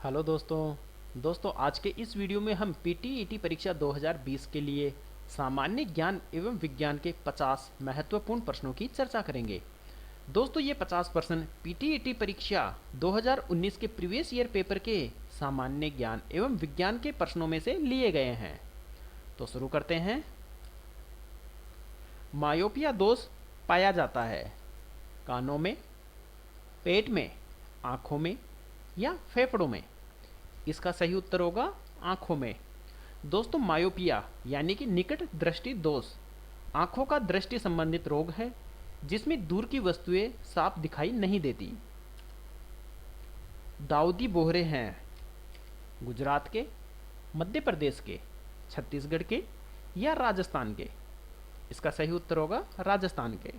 Hello दोस्तों आज के इस वीडियो में हम पीटीईटी परीक्षा 2020 के लिए सामान्य ज्ञान एवं विज्ञान के 50 महत्वपूर्ण प्रश्नों की चर्चा करेंगे। दोस्तों ये 50 प्रश्न पीटीईटी परीक्षा 2019 के प्रीवियस ईयर पेपर के सामान्य ज्ञान एवं विज्ञान के प्रश्नों में से लिए गए हैं। तो शुरू करते हैं। मायोपिया दोष पाया जाता है कानों में, पेट में, आँखों में या फेफड़ों में। इसका सही उत्तर होगा आँखों में। दोस्तों मायोपिया यानी कि निकट दृष्टि दोष आँखों का दृष्टि संबंधित रोग है जिसमें दूर की वस्तुएं साफ दिखाई नहीं देती। दाऊदी बोहरे हैं गुजरात के, मध्य प्रदेश के, छत्तीसगढ़ के या राजस्थान के। इसका सही उत्तर होगा राजस्थान के।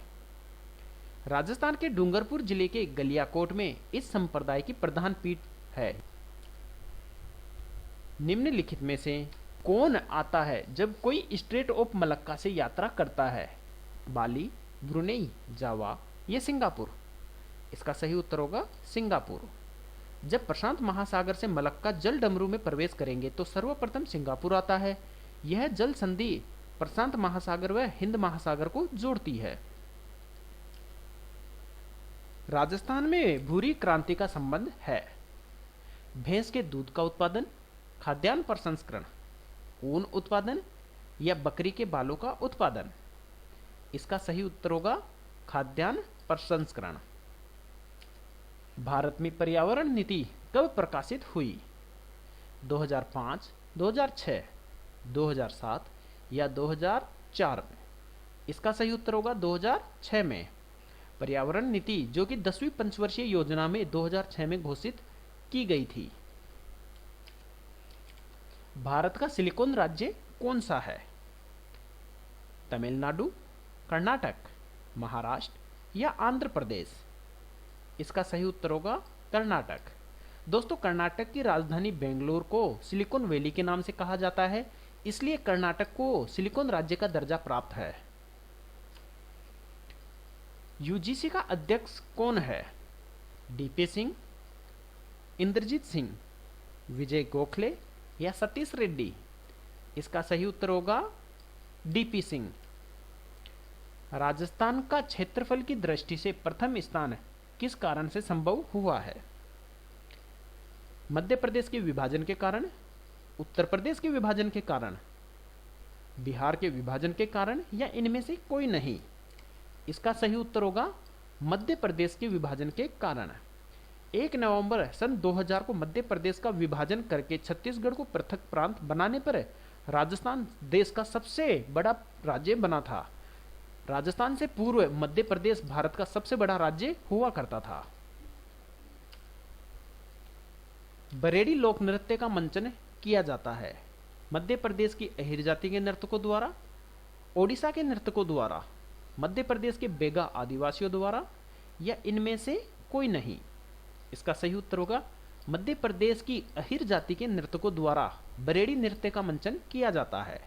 राजस्थान के डूंगरपुर जिले के गलियाकोट में इस संप्रदाय की प्रधान पीठ है। निम्नलिखित में से कौन आता है जब कोई स्ट्रेट ऑफ मलक्का से यात्रा करता है? बाली, ब्रुनेई, जावा या सिंगापुर। इसका सही उत्तर होगा सिंगापुर। जब प्रशांत महासागर से मलक्का जल डमरू में प्रवेश करेंगे तो सर्वप्रथम सिंगापुर आता है। यह जल संधि प्रशांत महासागर व हिंद महासागर को जोड़ती है। राजस्थान में भूरी क्रांति का संबंध है। भैंस के दूध का उत्पादन, खाद्यान्न प्रसंस्करण, ऊन उत्पादन या बकरी के बालों का उत्पादन। इसका सही उत्तर होगा खाद्यान्न प्रसंस्करण। भारत में पर्यावरण नीति कब प्रकाशित हुई? 2005, 2006, 2007 या 2004 में। इसका सही उत्तर होगा 2006 में। पर्यावरण नीति जो कि 10वीं पंचवर्षीय योजना में 2006 में घोषित की गई थी। भारत का सिलिकॉन राज्य कौन सा है? तमिलनाडु, कर्नाटक, महाराष्ट्र या आंध्र प्रदेश। इसका सही उत्तर होगा कर्नाटक। दोस्तों कर्नाटक की राजधानी बेंगलुरु को सिलिकॉन वैली के नाम से कहा जाता है, इसलिए कर्नाटक को सिलिकॉन राज्य का दर्जा प्राप्त है। यूजीसी का अध्यक्ष कौन है? डीपी सिंह, इंद्रजीत सिंह, विजय गोखले या सतीश रेड्डी। इसका सही उत्तर होगा डीपी सिंह। राजस्थान का क्षेत्रफल की दृष्टि से प्रथम स्थान किस कारण से संभव हुआ है? मध्य प्रदेश के विभाजन के कारण, उत्तर प्रदेश के विभाजन के कारण, बिहार के विभाजन के कारण या इनमें से कोई नहीं। इसका सही उत्तर होगा मध्य प्रदेश के विभाजन के कारण। 1 नवंबर सन 2000 को मध्य प्रदेश का विभाजन करके छत्तीसगढ़ को पृथक प्रांत बनाने पर राजस्थान देश का सबसे बड़ा राज्य बना था। राजस्थान से पूर्व मध्य प्रदेश भारत का सबसे बड़ा राज्य हुआ करता था। बरेडी लोक नृत्य का मंचन किया जाता है। मध्य प्रदेश की अहिर जाति के नर्तकों द्वारा, ओडिशा के नर्तकों द्वारा, मध्य प्रदेश के बेगा आदिवासियों द्वारा या इनमें से कोई नहीं। इसका सही उत्तर होगा मध्य प्रदेश की अहिर जाति के नर्तकों द्वारा बरेडी नृत्य का मंचन किया जाता है।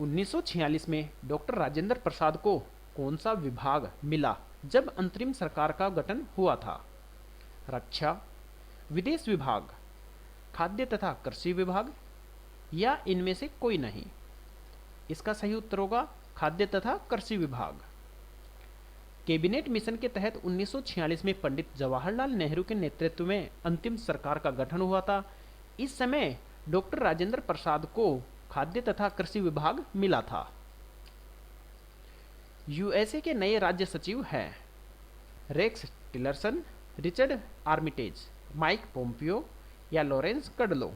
1946 में डॉक्टर राजेंद्र प्रसाद को कौन सा विभाग मिला जब अंतरिम सरकार का गठन हुआ था? रक्षा, विदेश विभाग, खाद्य तथा कृषि विभाग या इनमें से कोई नहीं। इसका सही उत्तर होगा खाद्य तथा कृषि विभाग। कैबिनेट मिशन के तहत 1946 में पंडित जवाहरलाल नेहरू के नेतृत्व में अंतिम सरकार का गठन हुआ था। इस समय डॉक्टर राजेंद्र प्रसाद को खाद्य तथा कृषि विभाग मिला था। यूएसए के नए राज्य सचिव हैं Rex Tillerson, Richard Armitage, Mike Pompeo या लॉरेंस कडलो।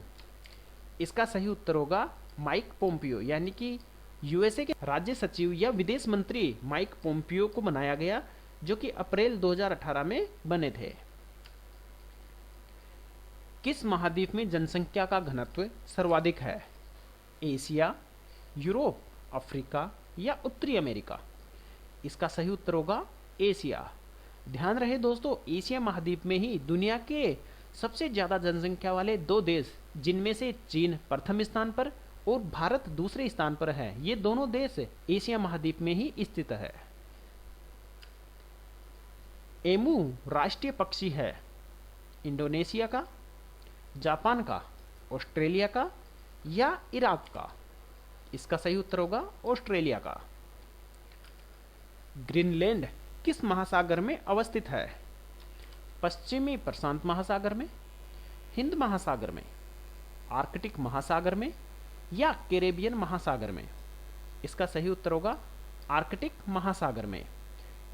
इसका सही उत्तर होगा माइक पोम्पियो, यानी कि यूएसए के राज्य सचिव या विदेश मंत्री माइक पोम्पियो को बनाया गया, जो कि अप्रैल 2018 में बने थे। किस महाद्वीप में जनसंख्या का घनत्व सर्वाधिक है? एशिया, यूरोप, अफ्रीका या उत्तरी अमेरिका। इसका सही उत्तर होगा एशिया। ध्यान रहे दोस्तों, एशिया महाद्वीप में ही दुनिया के सबसे ज्यादा जनसंख्या वाले 2 देश, जिनमें से चीन प्रथम स्थान पर और भारत दूसरे स्थान पर है, ये दोनों देश एशिया महाद्वीप में ही स्थित है। एमू राष्ट्रीय पक्षी है। इंडोनेशिया का, जापान का, ऑस्ट्रेलिया का या इराक का? इसका सही उत्तर होगा ऑस्ट्रेलिया का। ग्रीनलैंड किस महासागर में अवस्थित है? पश्चिमी प्रशांत महासागर में, हिंद महासागर में, आर्कटिक महासागर में या कैरेबियन महासागर में? इसका सही उत्तर होगा आर्कटिक महासागर में।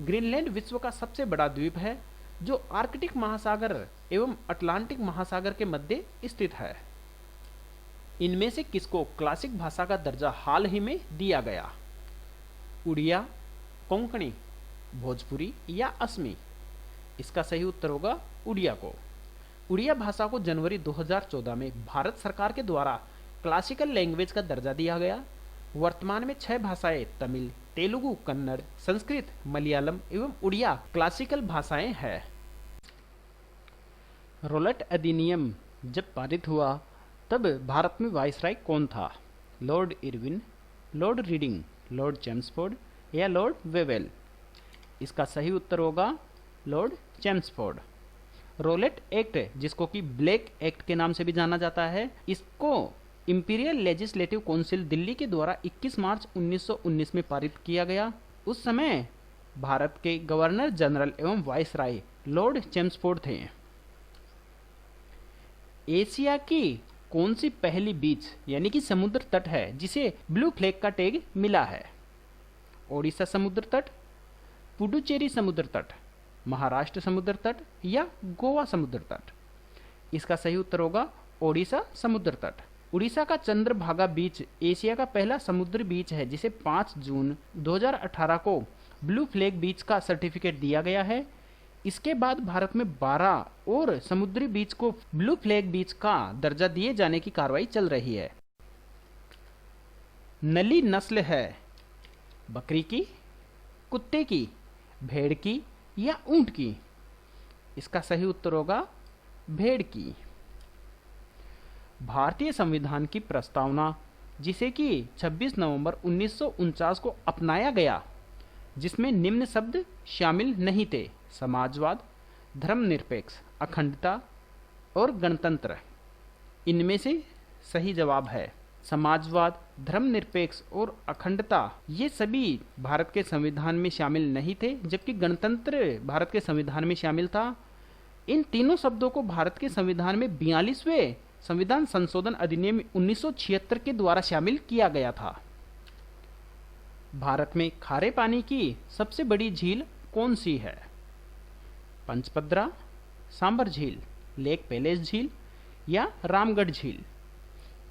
ग्रीनलैंड विश्व का सबसे बड़ा द्वीप है जो आर्कटिक महासागर एवं अटलांटिक महासागर के मध्य स्थित है। इनमें से किसको क्लासिक भाषा का दर्जा हाल ही में दिया गया? उड़िया, कोंकणी, भोजपुरी या असमी? इसका सही उत्तर होगा उड़िया को। उड़िया भाषा को जनवरी 2014 में भारत सरकार के द्वारा क्लासिकल लैंग्वेज का दर्जा दिया गया। वर्तमान में 6 भाषाएं तमिल, तेलुगु, कन्नड़, संस्कृत, मलयालम एवं उड़िया क्लासिकल भाषाएं हैं। रोलेट अधिनियम जब पारित हुआ तब भारत में वायसराय कौन था? Lord Irwin, Lord reading, Lord Chelmsford या लॉर्ड वेवेल? इसका सही उत्तर होगा लॉर्ड चेम्सफोर्ड। रोलेट एक्ट, जिसको कि ब्लैक एक्ट के नाम से भी जाना जाता है, इसको इंपीरियल लेजिस्लेटिव काउंसिल दिल्ली के द्वारा 21 मार्च 1919 में पारित किया गया। उस समय भारत के गवर्नर जनरल एवं वायसराय लॉर्ड चेम्सफोर्ड थे। एशिया की कौन सी पहली बीच यानी कि समुद्र तट है जिसे ब्लू फ्लैग का टैग मिला है? ओडिशा समुद्र तट, पुडुचेरी समुद्र तट, महाराष्ट्र समुद्र तट या गोवा समुद्र तट? इसका सही उत्तर होगा ओडिशा समुद्र तट। उड़ीसा का चंद्रभागा बीच एशिया का पहला समुद्री बीच है जिसे 5 जून 2018 को ब्लू फ्लैग बीच का सर्टिफिकेट दिया गया है। इसके बाद भारत में 12 और समुद्री बीच को ब्लू फ्लैग बीच का दर्जा दिए जाने की कार्रवाई चल रही है। नली नस्ल है बकरी की, कुत्ते की, भेड़ की या ऊंट की? इसका सही उत्तर होगा भेड़ की। भारतीय संविधान की प्रस्तावना जिसे कि 26 नवंबर 1949 को अपनाया गया, जिसमें निम्न शब्द शामिल नहीं थे: समाजवाद, धर्मनिरपेक्ष, अखंडता और गणतंत्र। इनमें से सही जवाब है समाजवाद, धर्मनिरपेक्ष और अखंडता। ये सभी भारत के संविधान में शामिल नहीं थे, जबकि गणतंत्र भारत के संविधान में शामिल था। इन तीनों शब्दों को भारत के संविधान में 42वें संविधान संशोधन अधिनियम 1976 के द्वारा शामिल किया गया था। भारत में खारे पानी की सबसे बड़ी झील कौन सी है? पंचपद्रा, सांबर झील, लेक पैलेस झील या रामगढ़ झील?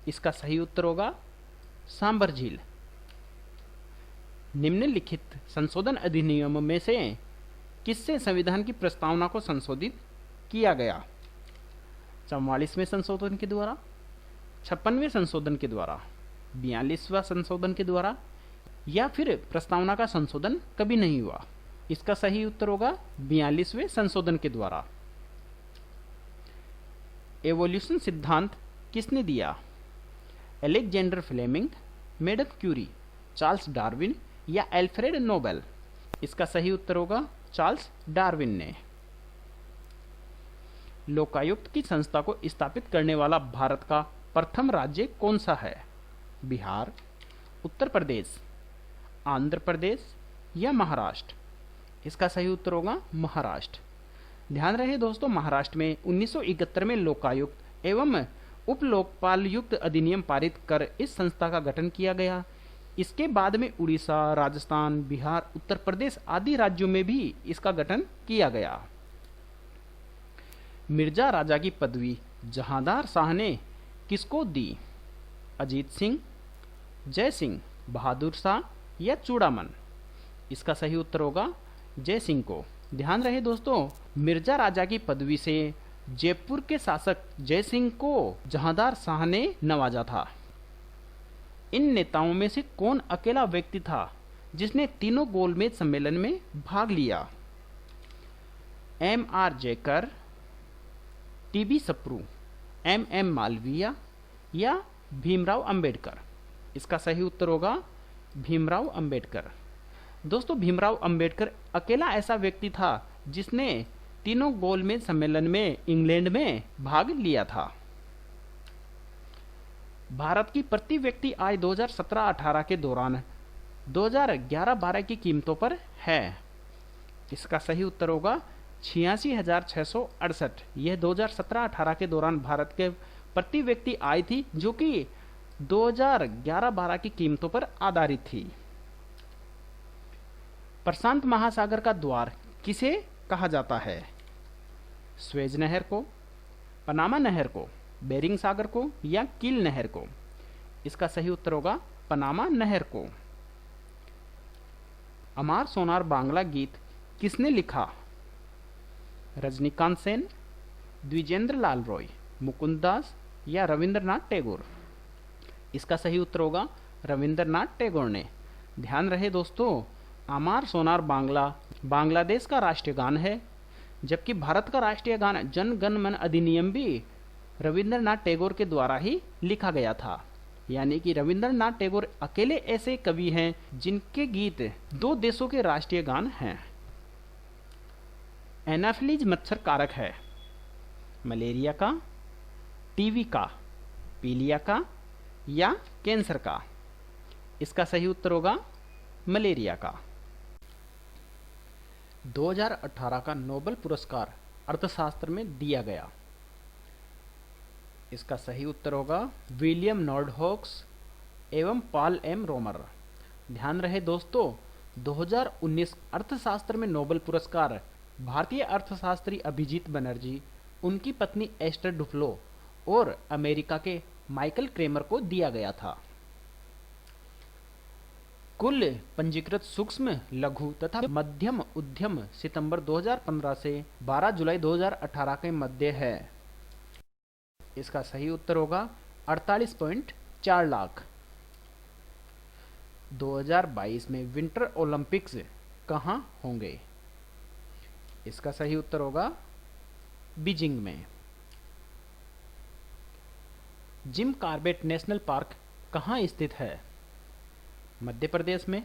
इसका सही उत्तर होगा सांबर झील। निम्नलिखित संशोधन अधिनियम में से किससे संविधान की प्रस्तावना को संशोधित किया गया? 44वें संशोधन के द्वारा, 56वें संशोधन के द्वारा, 42वां संशोधन के द्वारा या फिर प्रस्तावना का संशोधन कभी नहीं हुआ? इसका सही उत्तर होगा 42वें संशोधन के द्वारा। एवोल्यूशन सिद्धांत किसने दिया? Alexander Fleming, madam Curie, Charles Darwin या अल्फ्रेड नोबेल? इसका सही उत्तर होगा चार्ल्स डार्विन ने। लोकायुक्त की संस्था को स्थापित करने वाला भारत का प्रथम राज्य कौन सा है? बिहार, उत्तर प्रदेश, आंध्र प्रदेश या महाराष्ट्र? इसका सही उत्तर होगा महाराष्ट्र। ध्यान रहे दोस्तों, महाराष्ट्र में 1971 में लोकायुक्त एवं उप लोकपाल युक्त अधिनियम पारित कर इस संस्था का गठन किया गया। इसके बाद में उड़ीसा, राजस्थान, बिहार, उत्तर प्रदेश आदि राज्यों में भी इसका गठन किया गया। मिर्जा राजा की पदवी जहांदार शाह ने किसको दी? अजीत सिंह, जय सिंह, बहादुर शाह या चूड़ामन? इसका सही उत्तर होगा जय सिंह को। ध्यान रहे दोस्तों, मिर्जा राजा की पदवी से जयपुर के शासक जय सिंह को जहांदार शाह ने नवाजा था। इन नेताओं में से कौन अकेला व्यक्ति था जिसने तीनों गोलमेज सम्मेलन में भाग लिया? M.R. Jayakar, TB. Sapru, M.M. Malviya या भीमराव अंबेडकर? इसका सही उत्तर होगा भीमराव अंबेडकर। दोस्तों, भीमराव अंबेडकर अकेला ऐसा व्यक्ति था जिसने तीनों गोलमेज सम्मेलन में इंग्लैंड में भाग लिया था। भारत की प्रति व्यक्ति आय 2017-18 के दौरान 2011-12 की कीमतों पर है। इसका सही उत्तर होगा 86,668। यह 2017-18 के दौरान भारत के प्रति व्यक्ति आय थी, जो कि 2011-12 की कीमतों पर आधारित थी। प्रशांत महासागर का द्वार किसे कहा जाता है? स्वेज नहर को, पनामा नहर को, बेरिंग सागर को या कील नहर को? इसका सही उत्तर होगा पनामा नहर को। अमार सोनार बांग्ला गीत किसने लिखा? रजनीकांत सेन, द्विजेंद्र लाल रॉय, मुकुंद दास या रविंद्रनाथ टैगोर? इसका सही उत्तर होगा रविंद्रनाथ टैगोर ने। ध्यान रहे दोस्तों, अमार सोनार बांग्ला बांग्लादेश का राष्ट्रीय गान है, जबकि भारत का राष्ट्रीय गान जन गण मन अधिनियम भी रविंद्रनाथ टैगोर के द्वारा ही लिखा गया था। यानी कि रविंद्रनाथ टैगोर अकेले ऐसे कवि हैं जिनके गीत दो देशों के राष्ट्रीय गान हैं। एनाफिलीज मच्छर कारक है? मलेरिया का, टीबी का, पीलिया का या कैंसर का? इसका सही उत्तर होगा मलेरिया का। 2018 का नोबेल पुरस्कार अर्थशास्त्र में दिया गया। इसका सही उत्तर होगा विलियम नॉर्डहॉक्स एवं पॉल एम रोमर। ध्यान रहे दोस्तों, 2019 अर्थशास्त्र में नोबेल पुरस्कार भारतीय अर्थशास्त्री अभिजीत बनर्जी, उनकी पत्नी एस्टर डुफ्लो और अमेरिका के माइकल क्रेमर को दिया गया था। कुल पंजीकृत सूक्ष्म, लघु तथा मध्यम उद्यम सितंबर 2015 से 12 जुलाई 2018 के मध्य है। इसका सही उत्तर होगा 48.4 लाख। 2022 में विंटर ओलंपिक्स कहाँ होंगे? इसका सही उत्तर होगा बीजिंग में। जिम कॉर्बेट नेशनल पार्क कहाँ स्थित है? मध्य प्रदेश में,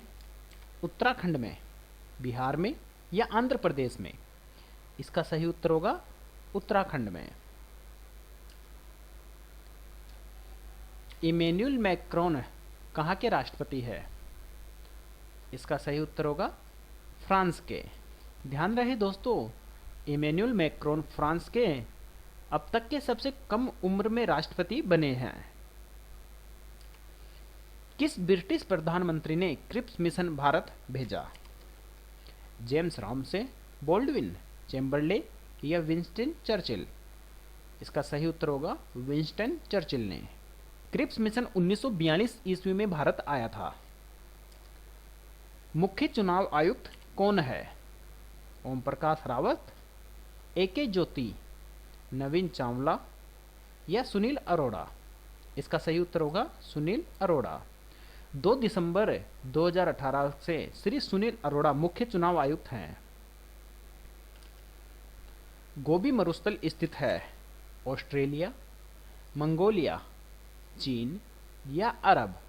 उत्तराखंड में, बिहार में या आंध्र प्रदेश में? इसका सही उत्तर होगा उत्तराखंड में। इमैनुअल मैक्रोन कहाँ के राष्ट्रपति है? इसका सही उत्तर होगा फ्रांस के। ध्यान रहे दोस्तों, इमैनुअल मैक्रोन फ्रांस के अब तक के सबसे कम उम्र में राष्ट्रपति बने हैं। किस ब्रिटिश प्रधानमंत्री ने क्रिप्स मिशन भारत भेजा? जेम्स रामसे, बोल्डविन, चैम्बरले या विंस्टन चर्चिल? इसका सही उत्तर होगा विंस्टन चर्चिल ने। क्रिप्स मिशन 1942 ईस्वी में भारत आया था। मुख्य चुनाव आयुक्त कौन है? ओम प्रकाश रावत, एके ज्योति, नवीन चावला या सुनील अरोड़ा? इसका सही उत्तर होगा सुनील अरोड़ा। 2 दिसंबर 2018 से श्री सुनील अरोड़ा मुख्य चुनाव आयुक्त हैं। गोबी मरुस्थल स्थित है? ऑस्ट्रेलिया, मंगोलिया, चीन या अरब?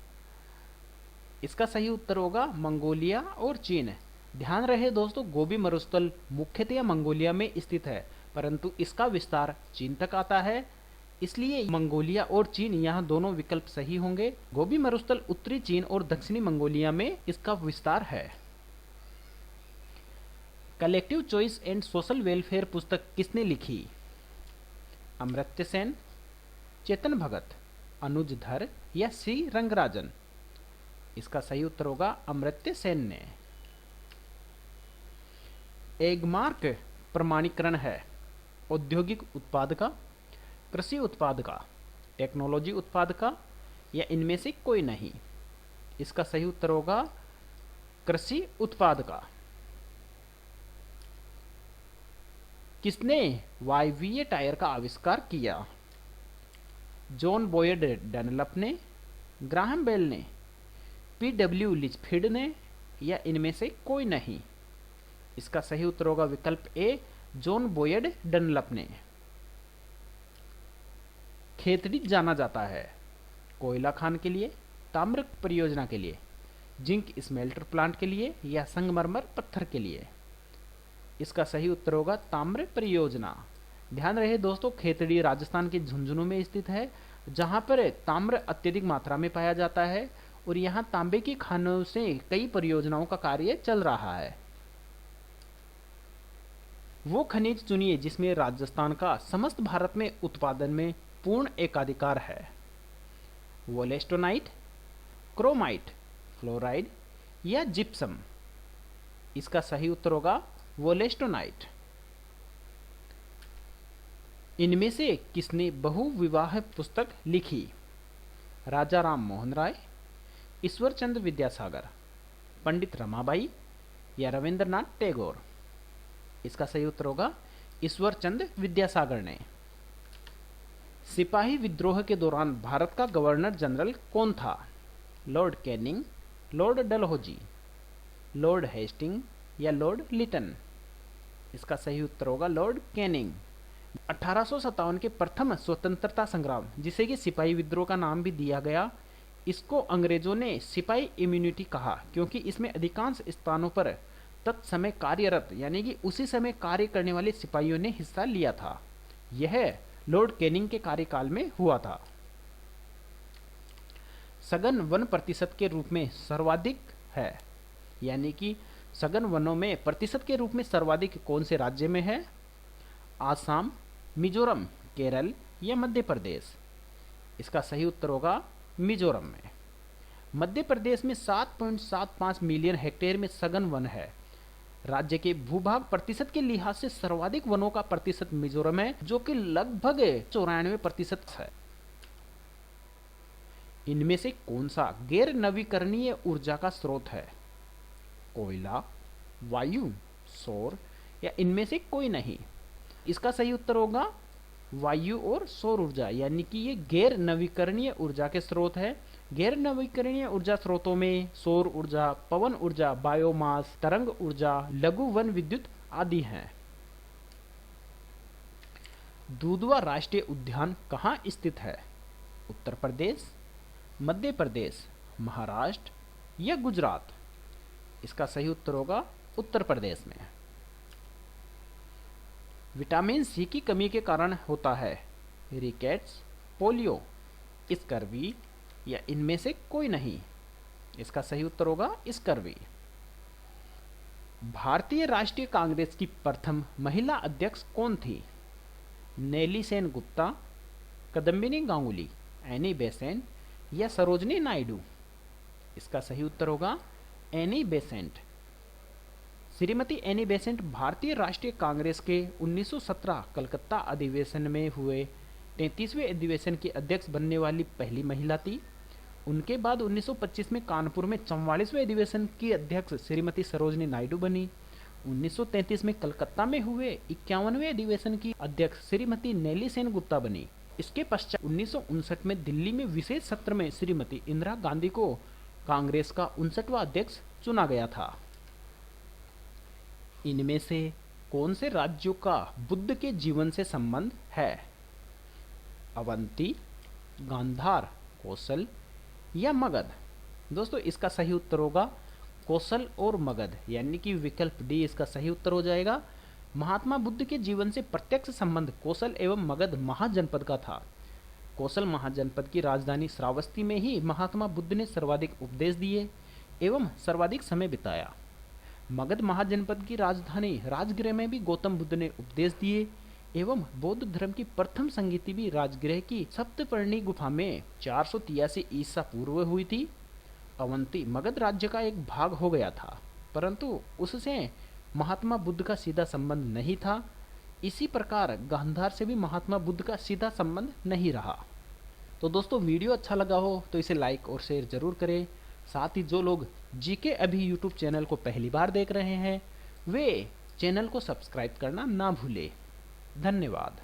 इसका सही उत्तर होगा मंगोलिया और चीन। ध्यान रहे दोस्तों, गोबी मरुस्थल मुख्यतया मंगोलिया में स्थित है, परंतु इसका विस्तार चीन तक आता है, इसलिए मंगोलिया और चीन यहाँ दोनों विकल्प सही होंगे। गोबी मरुस्थल उत्तरी चीन और दक्षिणी मंगोलिया में इसका विस्तार है। Collective choice and social welfare पुस्तक किसने लिखी? अमर्त्य सेन, चेतन भगत, अनुज धर या सी रंगराजन? इसका सही उत्तर होगा अमर्त्य सेन ने। एगमार्क प्रमाणीकरण है औद्योगिक उत्पाद का, कृषि उत्पाद का, टेक्नोलॉजी उत्पाद का या इनमें से कोई नहीं? इसका सही उत्तर होगा कृषि उत्पाद का। किसने वायवीय टायर का आविष्कार किया? जॉन बॉयड डनलप ने, ग्राहम बेल ने, पीडब्ल्यू लिचफील्ड ने या इनमें से कोई नहीं? इसका सही उत्तर होगा विकल्प ए, जॉन बॉयड डनलप ने। खेतड़ी जाना जाता है कोयला खान के लिए, ताम्र परियोजना के लिए, जिंक स्मेल्टर प्लांट के लिए या संगमरमर पत्थर के लिए? इसका सही उत्तर होगा ताम्र परियोजना। ध्यान रहे दोस्तों, खेतड़ी राजस्थान के झुंझुनू में स्थित है, जहां पर ताम्र अत्यधिक मात्रा में पाया जाता है और यहाँ तांबे की खानों से कई परियोजनाओं का कार्य चल रहा है। वो खनिज चुनिए जिसमें राजस्थान का समस्त भारत में उत्पादन में पूर्ण एकाधिकार है। वोलेस्टोनाइट, क्रोमाइट, फ्लोराइड या जिप्सम। इसका सही उत्तर होगा वोलेस्टोनाइट। इनमें से किसने बहुविवाह पुस्तक लिखी? राजा राम मोहन राय, ईश्वर चंद्र विद्यासागर, पंडित रमाबाई या रविंद्रनाथ टैगोर। इसका सही उत्तर होगा ईश्वर चंद्र विद्यासागर ने। सिपाही विद्रोह के दौरान भारत का गवर्नर जनरल कौन था? Lord Canning, Lord Dalhousie, Lord Hasting या लॉर्ड लिटन। इसका सही उत्तर होगा लॉर्ड कैनिंग। 1857 के प्रथम स्वतंत्रता संग्राम, जिसे कि सिपाही विद्रोह का नाम भी दिया गया, इसको अंग्रेजों ने सिपाही इम्यूनिटी कहा क्योंकि इसमें अधिकांश स्थानों पर तत्समय कार्यरत यानी कि उसी समय कार्य करने वाले सिपाहियों ने हिस्सा लिया था। यह लॉर्ड कैनिंग के कार्यकाल में हुआ था। सघन वन प्रतिशत के रूप में सर्वाधिक है, यानी कि सघन वनों में प्रतिशत के रूप में सर्वाधिक कौन से राज्य में है? आसाम, मिजोरम, केरल या मध्य प्रदेश। इसका सही उत्तर होगा मिजोरम में। मध्य प्रदेश में 7.75 मिलियन हेक्टेयर में सघन वन है। राज्य के भूभाग प्रतिशत के लिहाज से सर्वाधिक वनों का प्रतिशत मिजोरम है, जो कि लगभग 94% है। इनमें से कौन सा गैर नवीकरणीय ऊर्जा का स्रोत है? कोयला, वायु, सौर या इनमें से कोई नहीं। इसका सही उत्तर होगा वायु और सौर ऊर्जा, यानी कि ये गैर नवीकरणीय ऊर्जा के स्रोत है। गैर नवीकरणीय ऊर्जा स्रोतों में सौर ऊर्जा, पवन ऊर्जा, बायोमास, तरंग ऊर्जा, लघु वन विद्युत आदि हैं। दूधवा राष्ट्रीय उद्यान कहाँ स्थित है? उत्तर प्रदेश, मध्य प्रदेश, महाराष्ट्र या गुजरात। इसका सही उत्तर होगा उत्तर प्रदेश में। विटामिन सी की कमी के कारण होता है रिकेट्स, पोलियो, स्कर्वी या इनमें से कोई नहीं। इसका सही उत्तर होगा स्कर्वी। भारतीय राष्ट्रीय कांग्रेस की प्रथम महिला अध्यक्ष कौन थी? नेली सेन गुप्ता, कदम्बिनी गांगुली, एनी बेसेंट या सरोजनी नायडू। इसका सही उत्तर होगा Annie Besant. Shrimati Annie Besant भारतीय राष्ट्रीय कांग्रेस के 1917 कलकत्ता अधिवेशन में हुए 33वें अधिवेशन की अध्यक्ष बनने वाली पहली महिला थी। उनके बाद 1925 में कानपुर में 44वें अधिवेशन की अध्यक्ष श्रीमती सरोजनी नायडू बनी। 1933 में कलकत्ता में हुए 51वें अधिवेशन की अध्यक्ष श्रीमती नेली सेन गुप्ता बनी। इसके पश्चात 1959 में दिल्ली में विशेष सत्र में श्रीमती इंदिरा गांधी को कांग्रेस का 59वां अध्यक्ष चुना गया था। इनमें से कौन से राज्यों का बुद्ध के जीवन से संबंध है? अवंती, गांधार, कौशल या मगध। दोस्तों इसका सही उत्तर होगा कौशल और मगध, यानी कि विकल्प डी इसका सही उत्तर हो जाएगा। महात्मा बुद्ध के जीवन से प्रत्यक्ष संबंध कौशल एवं मगध महाजनपद का था। कौशल महाजनपद की राजधानी श्रावस्ती में ही महात्मा बुद्ध ने सर्वाधिक उपदेश दिए एवं सर्वाधिक समय बिताया। मगध महाजनपद की राजधानी राजगृह में भी गौतम बुद्ध ने उपदेश दिए एवं बौद्ध धर्म की प्रथम संगीति भी राजगृह की सप्तपर्णी गुफा में 483 ईसा पूर्व हुई थी। अवंती मगध राज्य का एक भाग हो गया था, परंतु उससे महात्मा बुद्ध का सीधा संबंध नहीं था। इसी प्रकार गांधार से भी महात्मा बुद्ध का सीधा संबंध नहीं रहा। तो दोस्तों वीडियो अच्छा लगा हो तो इसे लाइक और शेयर जरूर करें। साथ ही जो लोग जीके अभी यूट्यूब चैनल को पहली बार देख रहे हैं वे चैनल को सब्सक्राइब करना ना भूलें। धन्यवाद।